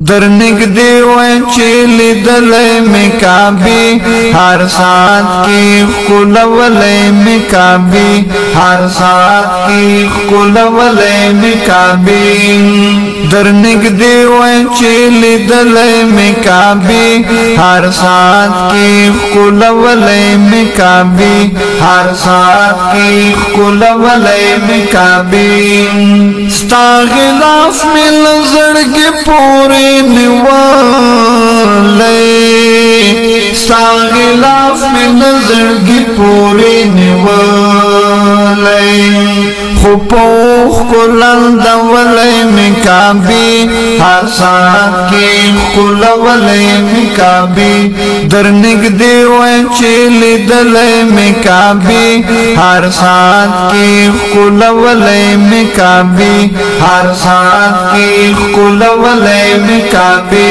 درنگ دیوائیں چیلی دلے میں کعبی ہر ساتھ کی قلولے میں کعبی ہر ساتھ کی قلولے میں کعبی درنگ دیوائیں چیلی دلے میں کعبی ہر ساتھ کی قلولے میں کعبی ہر ساتھ کی قلولے میں کعبی ستا غلاف میں لزڑگی پوری نوالے ستا غلاف میں لزڑگی پوری نوالے خپوخ کلند ولے میں کعبی ہر ساتھ کی قلولے میں کعبی درنگ دیوائیں چیلی دلے میں کعبی ہر ساتھ کی قلولے میں کعبی ہر ساتھ کی قلولے میں کعبی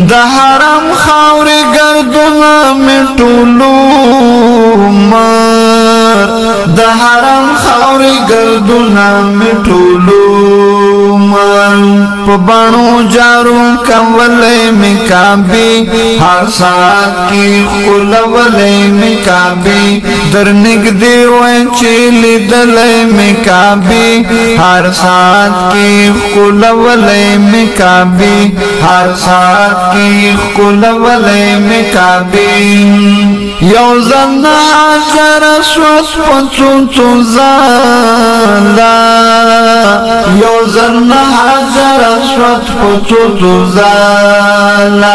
دا حرم خاور گردنا میں ٹولو مار دا حرم خاور گردنا میں ٹولو مار پبانو جارو کولے میں کعبی ہر ساتھ کی قلولے میں کعبی درنگ دیوائیں چیلی دلے میں کعبی ہر ساتھ کی قلولے میں کعبی ہر ساتھ کی قلولے میں کعبی یوزن حجر اسود پچو زالا یوزن حجر اسود پچو زالا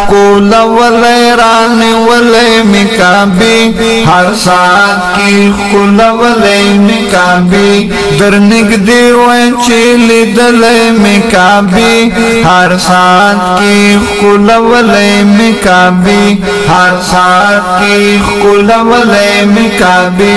قلولے رانی ولے میں کعبی ہر ساتھ کی قلولے میں کعبی درنگ دیوائیں چیلی دلے میں کعبی ہر ساتھ کی قلولے میں کعبی ہر ساتھ کی قلولے میں کعبی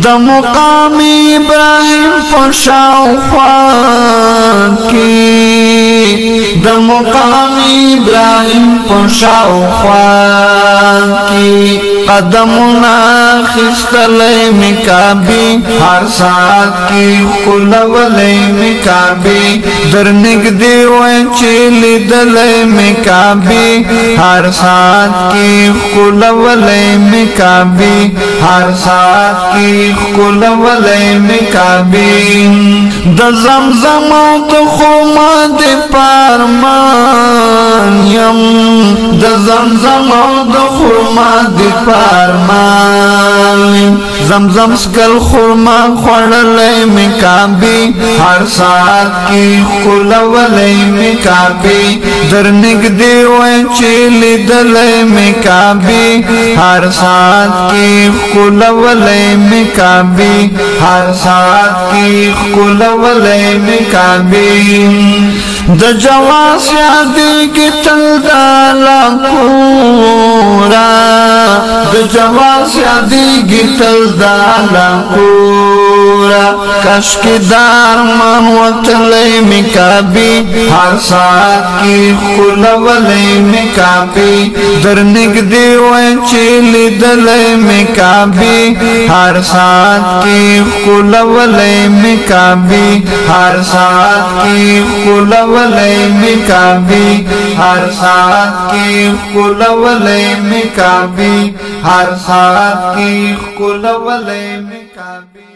دا مقامی ابراہیم پشاو خوان کی دا مقامی ابراہیم پشاو خوان کی قدمنا خستلے میں کعبی ہر ساتھ کی قلولے میں کعبی درنگ دیوائیں چیلی دلے میں کعبی ہر ساتھ کی قلولے میں کعبی ہر ساتھ کی قلولے میں کعبی دا زمزم دا خرما دے پارمان یم دا زمزم دا خرما دے پارمان زمزم سکل خرما خوڑلے میں کعبی ہر ساتھ کی قلولے میں کعبی درنگ دیوائیں چیلی دلے میں کعبی ہر ساتھ کی قلولے میں کعبی ہر ساتھ کی قلولے میں کعبی دا جواز یادی کی تلدالا کورا دا جواز یادی کی تلدالا کورا کشکی دار من وطلے میں کعبی ہر ساتھ کی قلولے میں کعبی درنگ دیوائیں چیلی دلے میں کعبی ہر ساتھ کی قلولے میں کعبی ہر ساتھ کی قلولے میں کعبی ہر ساتھ کی قلولے میں کعبی ہر ساتھ کی قلولے میں کعبی